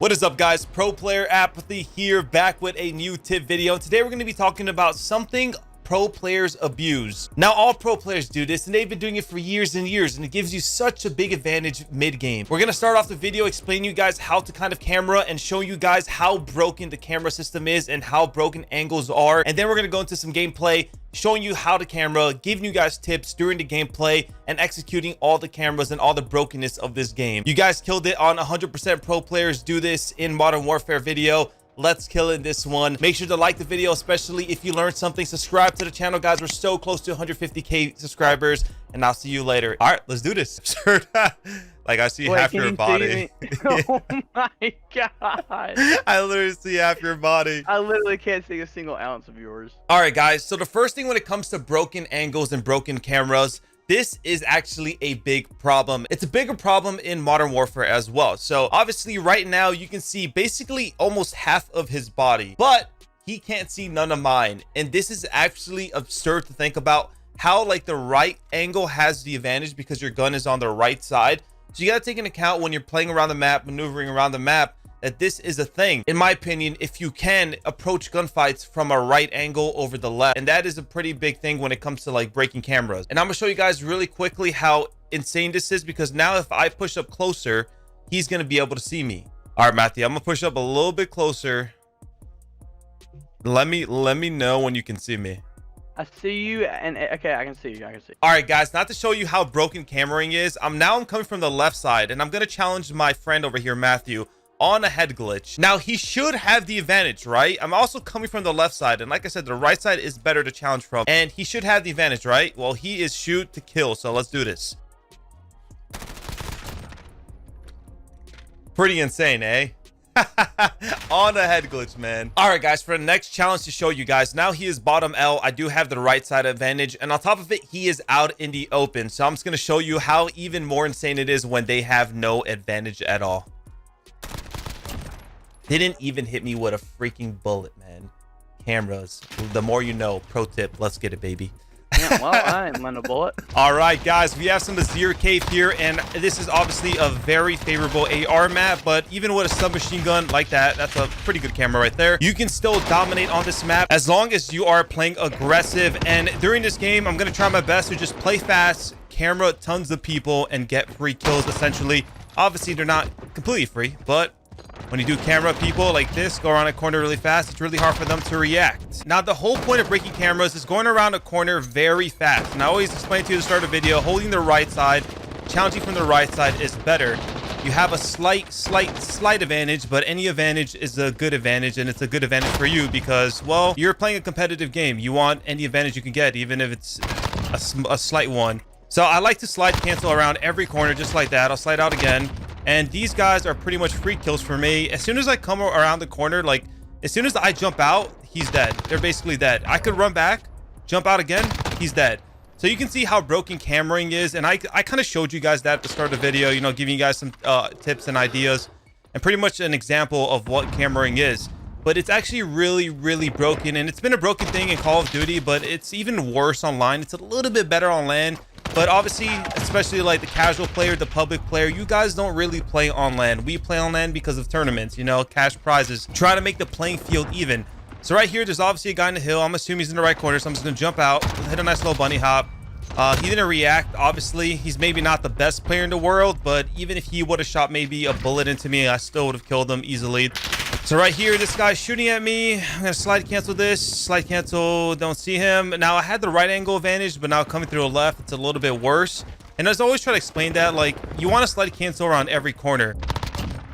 What is up, guys? Pro Player Apathy here, back with a new tip video. Today we're going to be talking about something pro players abuse. Now, all pro players do this, and they've been doing it for years and years, and it gives you such a big advantage mid-game. We're going to start off the video explaining you guys how to kind of camera and show you guys how broken the camera system is and how broken angles are. And then we're going to go into some gameplay, showing you how to camera, giving you guys tips during the gameplay, and executing all the cameras and all the brokenness of this game. You guys killed it on 100% pro players do this in Modern Warfare video. Let's kill in this one. Make sure to like the video, especially if you learned something. Subscribe to the channel, guys. We're so close to 150k subscribers, and I'll see you later. All right, let's do this. Like, I see half your body. Oh my god. I literally see half your body. I literally can't see a single ounce of yours. All right, guys. So the first thing when it comes to broken angles and broken cameras, this is actually a big problem. It's a bigger problem in Modern Warfare as well. So obviously right now you can see basically almost half of his body, but he can't see none of mine. And this is actually absurd to think about, how like the right angle has the advantage because your gun is on the right side. So you got to take into account when you're playing around the map, maneuvering around the map, that this is a thing. In my opinion, if you can approach gunfights from a right angle over the left, and that is a pretty big thing when it comes to like breaking cameras. And I'm gonna show you guys really quickly how insane this is, because now if I push up closer, he's gonna be able to see me. All right, Matthew, I'm gonna push up a little bit closer. Let me know when you can see me. I see you, and okay, I can see you. I can see. All right, guys, not to show you how broken cameraing is, I'm coming from the left side, and I'm gonna challenge my friend over here, Matthew, on a head glitch. Now, he should have the advantage, right? I'm also coming from the left side, and like I said, the right side is better to challenge from, and he should have the advantage, right? Well, he is shoot to kill, so let's do this. Pretty insane, eh? On a head glitch, man. All right, guys, for the next challenge to show you guys, now he is bottom L. I do have the right side advantage, and on top of it, he is out in the open. So I'm just gonna show you how even more insane it is when they have no advantage at all. Didn't even hit me with a freaking bullet, man. Cameras, the more you know. Pro tip, let's get it, baby. Yeah, well, I ain't letting a bullet. All right, guys, we have some Azir Cave here, and this is obviously a very favorable AR map, but even with a submachine gun like that, that's a pretty good camera right there. You can still dominate on this map as long as you are playing aggressive. And during this game, I'm gonna try my best to just play fast, camera tons of people, and get free kills, essentially. Obviously, they're not completely free, but when you do camera people like this, go around a corner really fast, it's really hard for them to react. Now, the whole point of breaking cameras is going around a corner very fast. And I always explain to you at the start of the video, holding the right side, challenging from the right side is better. You have a slight advantage, but any advantage is a good advantage, and it's a good advantage for you because, well, you're playing a competitive game. You want any advantage you can get, even if it's a slight one. So I like to slide cancel around every corner just like that. I'll slide out again. And these guys are pretty much free kills for me. As soon as I come around the corner, like as soon as I jump out, he's dead. They're basically dead. I could run back, jump out again, he's dead. So you can see how broken cameraing is. And I kind of showed you guys that at the start of the video, you know, giving you guys some tips and ideas and pretty much an example of what cameraing is. But it's actually really broken. And it's been a broken thing in Call of Duty, but it's even worse online. It's a little bit better on LAN. But obviously, especially like the casual player, the public player, you guys don't really play on LAN. We play on LAN because of tournaments, you know, cash prizes, try to make the playing field even. So right here, there's obviously a guy in the hill. I'm assuming he's in the right corner, so I'm just gonna jump out, hit a nice little bunny hop. He didn't react. Obviously, he's maybe not the best player in the world, but even if he would have shot maybe a bullet into me, I still would have killed him easily. So right here, this guy's shooting at me. I'm gonna slide cancel this. Slide cancel, don't see him. Now I had the right angle advantage, but now coming through the left, it's a little bit worse. And as I always try to explain that, like, you want to slide cancel around every corner.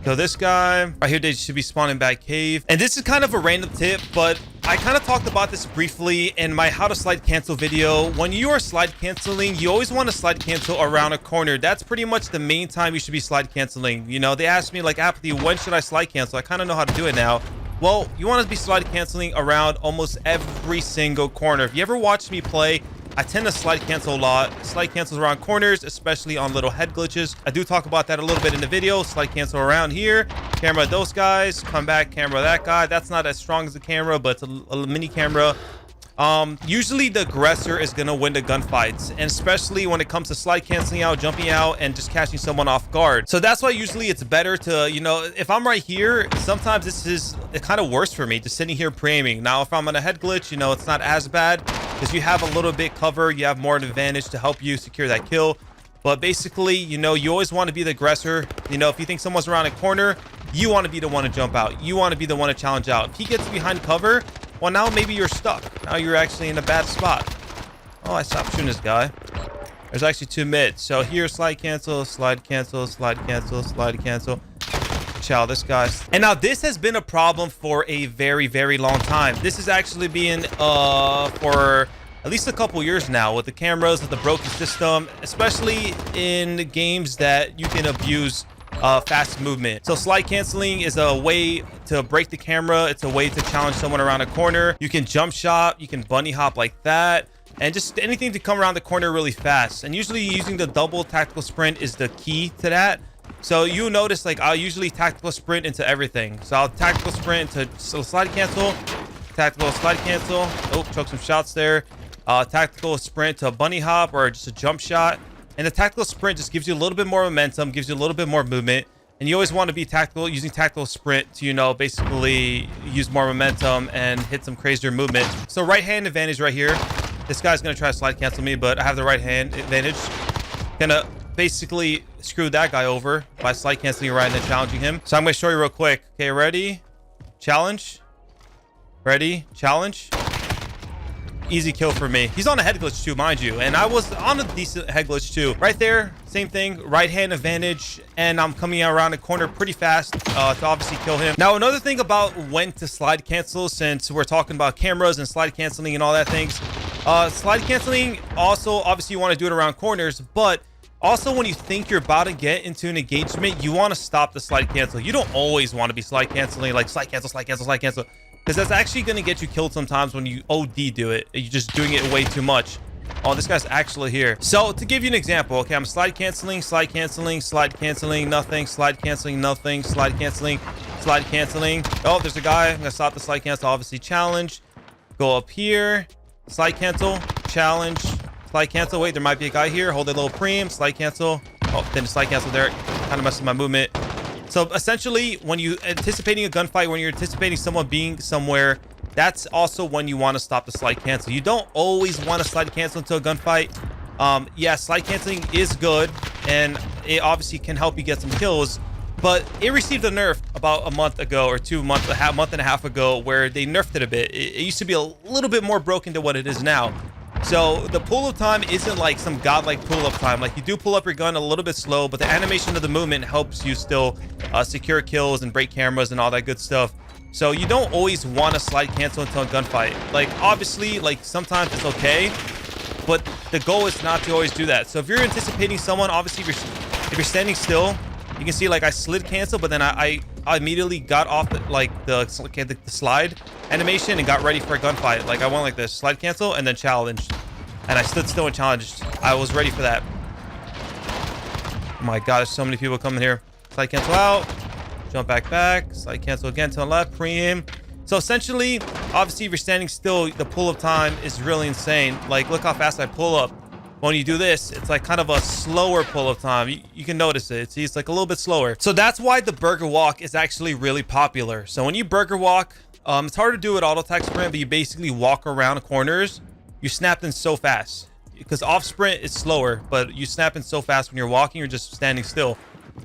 So this guy right here, they should be spawning back cave. And this is kind of a random tip, but I kind of talked about this briefly in my how to slide cancel video. When you are slide canceling, you always want to slide cancel around a corner. That's pretty much the main time you should be slide canceling. You know, they asked me like, Apathy, when should I slide cancel? I kind of know how to do it now. Well, you want to be slide canceling around almost every single corner. If you ever watched me play, I tend to slide cancel a lot. Slide cancels around corners, especially on little head glitches. I do talk about that a little bit in the video. Slide cancel around here. Camera those guys. Come back, camera that guy. That's not as strong as the camera, but it's a mini camera. Usually the aggressor is going to win the gunfights, and especially when it comes to slide canceling out, jumping out, and just catching someone off guard. So that's why usually it's better to, you know, if I'm right here, sometimes this is kind of worse for me, just sitting here pre-aiming. Now, if I'm on a head glitch, you know, it's not as bad because you have a little bit cover, you have more of an advantage to help you secure that kill. But basically, you know, you always want to be the aggressor. You know, if you think someone's around a corner, you want to be the one to jump out. You want to be the one to challenge out. If he gets behind cover, well, now maybe you're stuck. Now you're actually in a bad spot. Oh, I stopped shooting this guy. There's actually 2 mids. So here, slide cancel, slide cancel, slide cancel, slide cancel. Chow, this guy. And now this has been a problem for a very, very long time. This is actually being for at least a couple years now with the cameras, with the broken system, especially in games that you can abuse fast movement. So slide canceling is a way to break the camera. It's a way to challenge someone around a corner. You can jump shot, you can bunny hop like that, and just anything to come around the corner really fast. And usually using the double tactical sprint is the key to that. So you notice, like, I'll usually tactical sprint into everything. So I'll tactical sprint into slide cancel, tactical slide cancel. Oh, took some shots there. Tactical sprint to a bunny hop or just a jump shot. And the tactical sprint just gives you a little bit more momentum, gives you a little bit more movement. And you always want to be tactical, using tactical sprint to, you know, basically use more momentum and hit some crazier movement. So right hand advantage right here. This guy's going to try to slide cancel me, but I have the right hand advantage. Gonna basically screw that guy over by slide canceling right and then challenging him. So I'm going to show you real quick. Okay, ready? Challenge. Ready? Challenge. Easy kill for me. He's on a head glitch too, mind you, and I was on a decent head glitch too. Right there, same thing, right hand advantage, and I'm coming around the corner pretty fast to obviously kill him. Now, another thing about when to slide cancel, since we're talking about cameras and slide canceling and all that things, slide canceling also, obviously you want to do it around corners, but also when you think you're about to get into an engagement, you want to stop the slide cancel. You don't always want to be slide canceling, like slide cancel, slide cancel, slide cancel, because that's actually going to get you killed sometimes when you OD do it. You're just doing it way too much. Oh, this guy's actually here. So to give you an example, okay, I'm slide canceling, slide canceling, slide canceling, nothing, slide canceling, nothing, slide canceling, slide canceling. Oh, there's a guy. I'm going to stop the slide cancel, obviously challenge. Go up here, slide cancel, challenge, slide cancel. Wait, there might be a guy here. Hold a little preem, slide cancel. Oh, then slide cancel there. Kind of messing my movement. So essentially, when you anticipating a gunfight, when you're anticipating someone being somewhere, that's also when you want to stop the slide cancel. You don't always want to slide cancel into a gunfight. Yeah, slide canceling is good, and it obviously can help you get some kills, but it received a nerf about a month ago or month and a half ago, where they nerfed it a bit. It used to be a little bit more broken than what it is now. So the pull-up time isn't like some godlike pull-up time. Like, you do pull up your gun a little bit slow, but the animation of the movement helps you still secure kills and break cameras and all that good stuff. So you don't always want to slide cancel into a gunfight. Like, obviously, like, sometimes it's okay, but the goal is not to always do that. So if you're anticipating someone, obviously if you're standing still, you can see, like, I slid cancel, but then I immediately got off the slide animation and got ready for a gunfight. Like, I went like this, slide cancel and then challenged, and I stood still and challenged. I was ready for that. Oh my god, there's so many people coming here. Slide cancel out, jump back, slide cancel again to the left, pre-aim. So essentially, obviously, if you're standing still, the pull-up time is really insane. Like, look how fast I pull up. When you do this, it's like kind of a slower pull-up time. You can notice it. See, it's like a little bit slower. So that's why the burger walk is actually really popular. So when you burger walk, it's hard to do with auto attack sprint, but you basically walk around corners. You snap in so fast, because off sprint is slower, but you snap in so fast when you're walking or just standing still.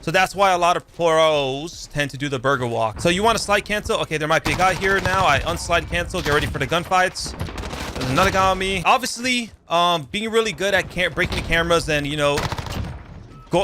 So that's why a lot of pros tend to do the burger walk. So you want to slide cancel. Okay, there might be a guy here now. I unslide cancel, get ready for the gunfights. There's another guy on me. Obviously, being really good at breaking the cameras and, you know,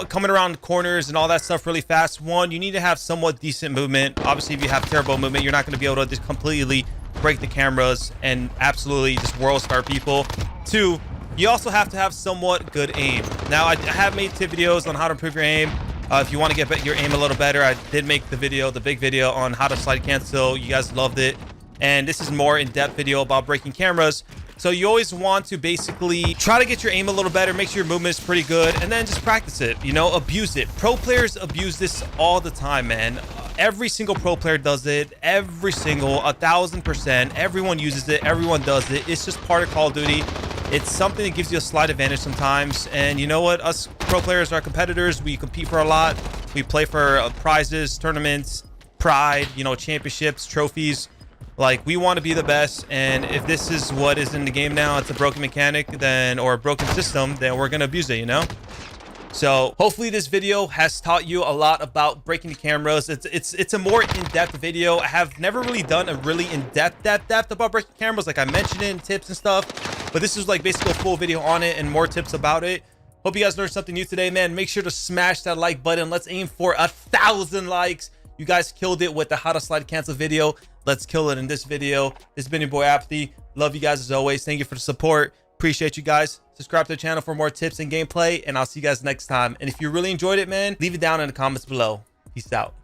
coming around corners and all that stuff really fast. One, you need to have somewhat decent movement. Obviously, if you have terrible movement, you're not going to be able to just completely break the cameras and absolutely just world star people. Two, you also have to have somewhat good aim. Now, I have made tip videos on how to improve your aim. If you want to get your aim a little better, I did make the big video on how to slide cancel. You guys loved it. And this is more in-depth video about breaking cameras. So you always want to basically try to get your aim a little better, make sure your movement is pretty good, and then just practice it, you know, abuse it. Pro players abuse this all the time, man. Every single pro player does it. Every single 1000%. Everyone uses it. Everyone does it. It's just part of Call of Duty. It's something that gives you a slight advantage sometimes. And you know what? Us pro players are competitors. We compete for a lot. We play for prizes, tournaments, pride, you know, championships, trophies. Like, we want to be the best, and if this is what is in the game now, it's a broken mechanic, then, or a broken system, then we're gonna abuse it, you know? So hopefully this video has taught you a lot about breaking the cameras. It's a more in-depth video. I have never really done a really in-depth about breaking cameras, like I mentioned it in tips and stuff, but this is like basically a full video on it and more tips about it. Hope you guys learned something new today, man. Make sure to smash that like button. Let's aim for 1,000 likes. You guys killed it with the how to slide cancel video. Let's kill it in this video. This has been your boy Apathy. Love you guys as always. Thank you for the support. Appreciate you guys. Subscribe to the channel for more tips and gameplay, and I'll see you guys next time. And if you really enjoyed it, man, leave it down in the comments below. Peace out.